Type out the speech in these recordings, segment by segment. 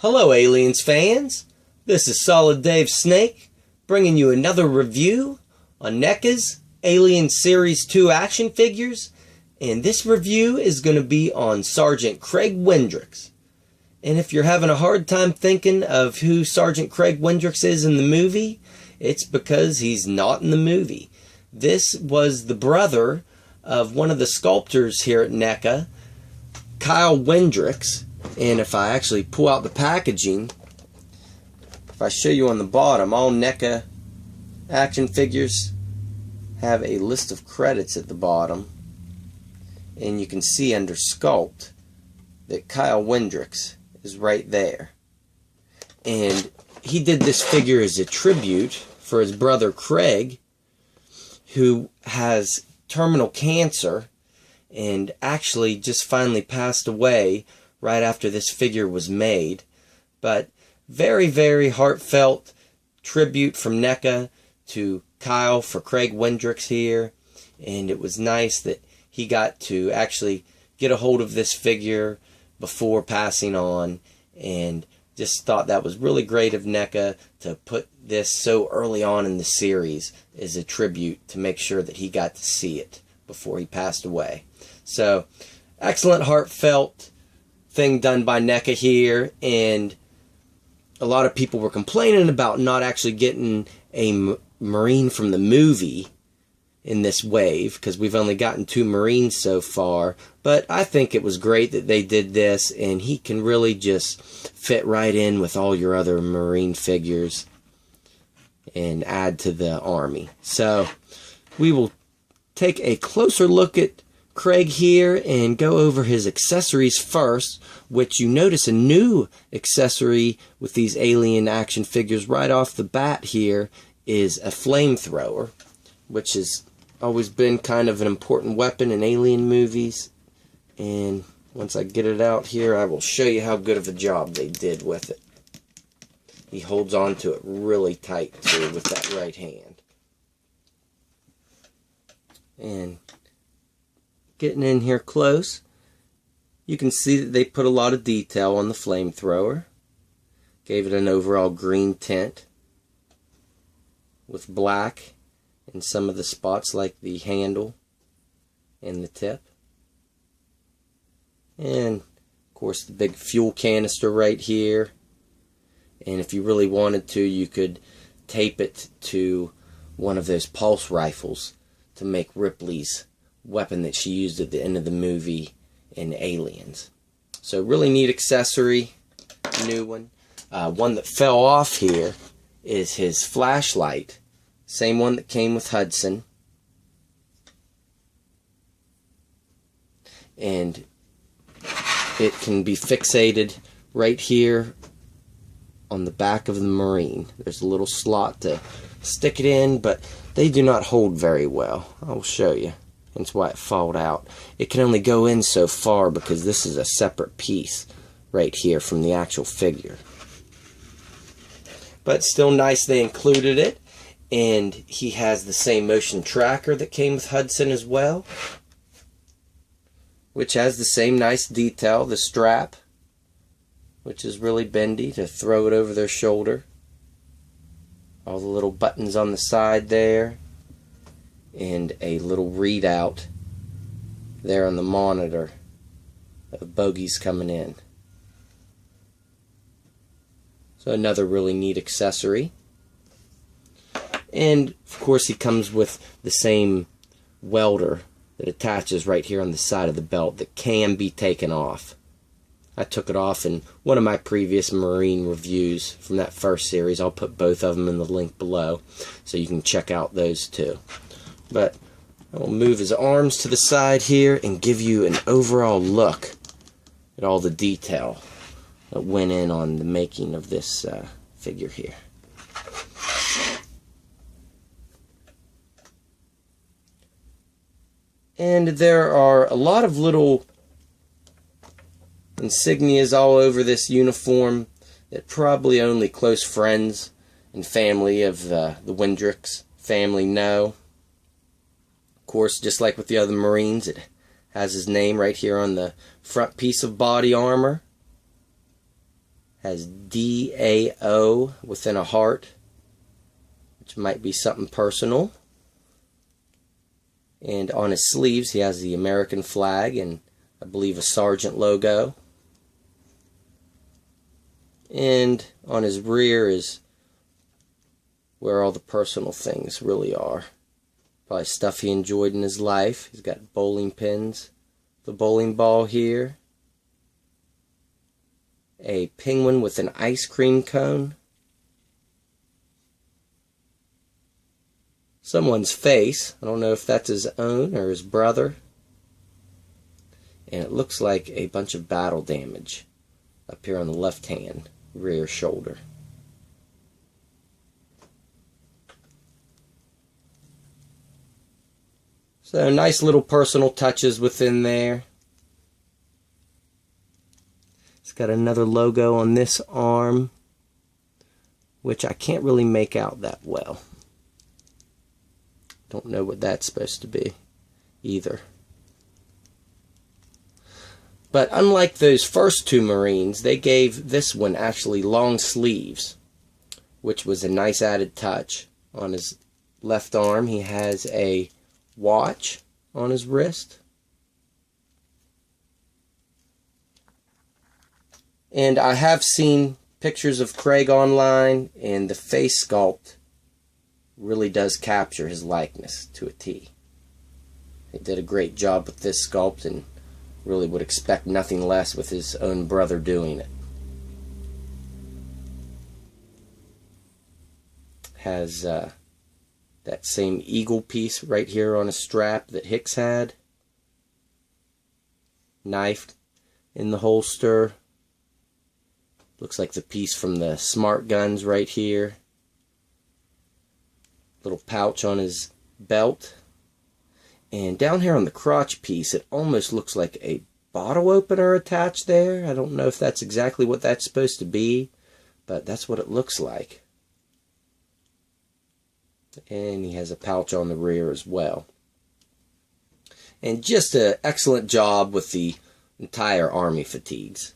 Hello Aliens fans, this is Solid Dave Snake bringing you another review on NECA's Alien Series 2 action figures, and this review is going to be on Sergeant Craig Windrex. And if you're having a hard time thinking of who Sergeant Craig Windrex is in the movie, it's because he's not in the movie. This was the brother of one of the sculptors here at NECA, Kyle Windrex. And if I actually pull out the packaging, if I show you on the bottom, all NECA action figures have a list of credits at the bottom. And you can see under Sculpt that Kyle Windrex is right there. And he did this figure as a tribute for his brother Craig, who has terminal cancer and actually just finally passed away right after this figure was made. But very, very heartfelt tribute from NECA to Kyle for Craig Windrex here. And it was nice that he got to actually get a hold of this figure before passing on. And just thought that was really great of NECA to put this so early on in the series as a tribute to make sure that he got to see it before he passed away. So, excellent heartfelt thing done by NECA here, and a lot of people were complaining about not actually getting a Marine from the movie in this wave, because we've only gotten 2 Marines so far, but I think it was great that they did this, and he can really just fit right in with all your other Marine figures and add to the army. So we will take a closer look at Craig here and go over his accessories first, which you notice a new accessory with these alien action figures right off the bat here is a flamethrower, which has always been kind of an important weapon in alien movies. And once I get it out here, I will show you how good of a job they did with it. He holds on to it really tight too with that right hand. And getting in here close, you can see that they put a lot of detail on the flamethrower. Gave it an overall green tint with black in some of the spots like the handle and the tip. And of course the big fuel canister right here. And if you really wanted to, you could tape it to one of those pulse rifles to make Ripley's weapon that she used at the end of the movie in Aliens. So really neat accessory, new one. One that fell off here is his flashlight, same one that came with Hudson, and it can be fixated right here on the back of the Marine. There's a little slot to stick it in, but they do not hold very well. I'll show you. That's why it fouled out. It can only go in so far because this is a separate piece right here from the actual figure. But still nice they included it. And he has the same motion tracker that came with Hudson as well, which has the same nice detail, the strap, which is really bendy to throw it over their shoulder. All the little buttons on the side there, and a little readout there on the monitor of bogeys coming in. So another really neat accessory. And of course he comes with the same welder that attaches right here on the side of the belt that can be taken off. I took it off in one of my previous Marine reviews from that first series. I'll put both of them in the link below so you can check out those too. But I will move his arms to the side here and give you an overall look at all the detail that went in on the making of this figure here. And there are a lot of little insignias all over this uniform that probably only close friends and family of the Windrex family know. Of course, just like with the other Marines, it has his name right here on the front piece of body armor. Has DAO within a heart, which might be something personal. And on his sleeves he has the American flag and I believe a sergeant logo. And on his rear is where all the personal things really are. Probably stuff he enjoyed in his life. He's got bowling pins, the bowling ball here, a penguin with an ice cream cone, someone's face. I don't know if that's his own or his brother. And it looks like a bunch of battle damage up here on the left hand rear shoulder. So nice little personal touches within there. It's got another logo on this arm, which I can't really make out that well. Don't know what that's supposed to be either. But unlike those first two Marines, they gave this one actually long sleeves, which was a nice added touch. On his left arm, he has a watch on his wrist. And I have seen pictures of Craig online, and the face sculpt really does capture his likeness to a T. They did a great job with this sculpt and really would expect nothing less with his own brother doing it. Has that same eagle piece right here on a strap that Hicks had. Knife in the holster. Looks like the piece from the smart guns right here. Little pouch on his belt. And down here on the crotch piece, it almost looks like a bottle opener attached there. I don't know if that's exactly what that's supposed to be, but that's what it looks like. And he has a pouch on the rear as well. And just an excellent job with the entire Army fatigues.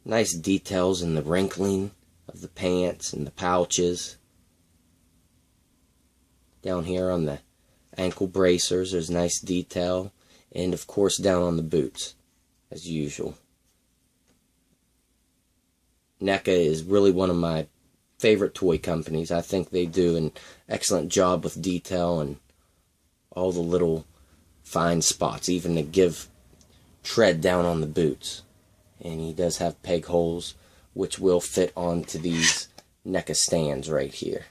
Nice details in the wrinkling of the pants and the pouches. Down here on the ankle bracers, there's nice detail. And of course down on the boots, as usual. NECA is really one of my favorite toy companies. I think they do an excellent job with detail and all the little fine spots, even to give tread down on the boots. And he does have peg holes which will fit onto these NECA stands right here.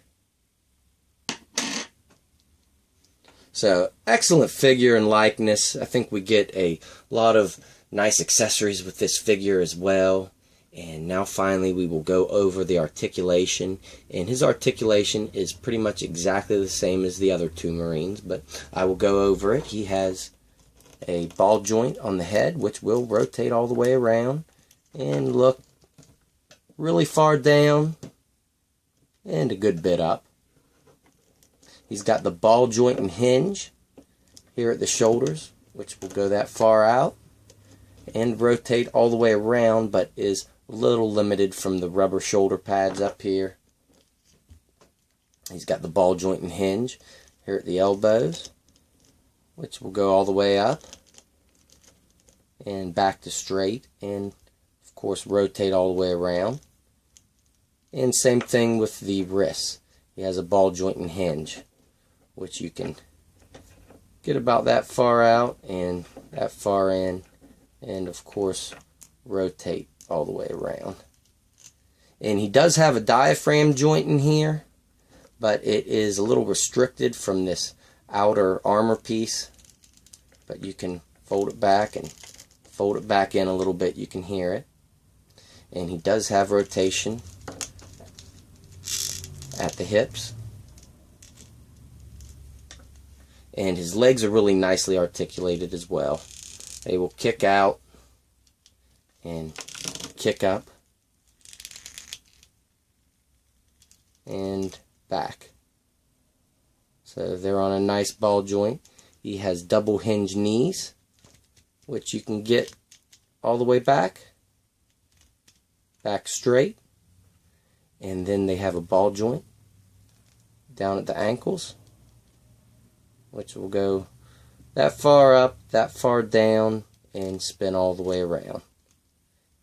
So excellent figure and likeness. I think we get a lot of nice accessories with this figure as well. And now finally we will go over the articulation. And his articulation is pretty much exactly the same as the other two Marines, but I will go over it. He has a ball joint on the head, which will rotate all the way around and look really far down and a good bit up. He's got the ball joint and hinge here at the shoulders, which will go that far out and rotate all the way around, but is a little limited from the rubber shoulder pads up here. He's got the ball joint and hinge here at the elbows, which will go all the way up and back to straight, and of course rotate all the way around. And same thing with the wrists. He has a ball joint and hinge, which you can get about that far out and that far in, and of course rotate all the way around. And he does have a diaphragm joint in here, but it is a little restricted from this outer armor piece, but you can fold it back and fold it back in a little bit. You can hear it. And he does have rotation at the hips, and his legs are really nicely articulated as well. They will kick out and kick up and back. So they're on a nice ball joint. He has double hinge knees, which you can get all the way back back straight, and then they have a ball joint down at the ankles, which will go that far up, that far down, and spin all the way around.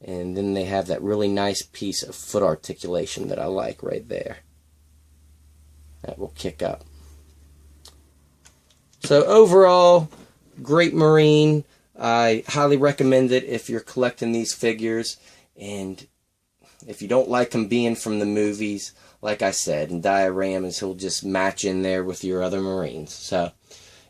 And then they have that really nice piece of foot articulation that I like right there. That will kick up. So overall, great marine. I highly recommend it if you're collecting these figures. And if you don't like them being from the movies, like I said, in dioramas, he'll just match in there with your other marines. So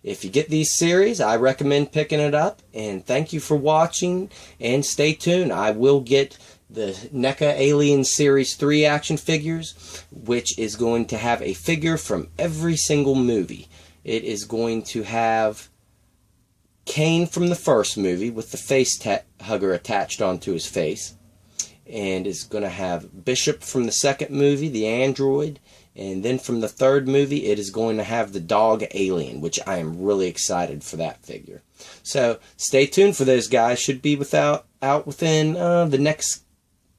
if you get these series, I recommend picking it up. And thank you for watching, and stay tuned. I will get the NECA Alien Series 3 action figures, which is going to have a figure from every single movie. It is going to have Kane from the first movie with the face hugger attached onto his face. And is going to have Bishop from the second movie, the android. And then from the third movie, it is going to have the dog alien, which I am really excited for that figure. So stay tuned for those guys. Should be out within the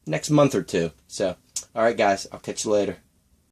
next month or two. So, alright guys, I'll catch you later.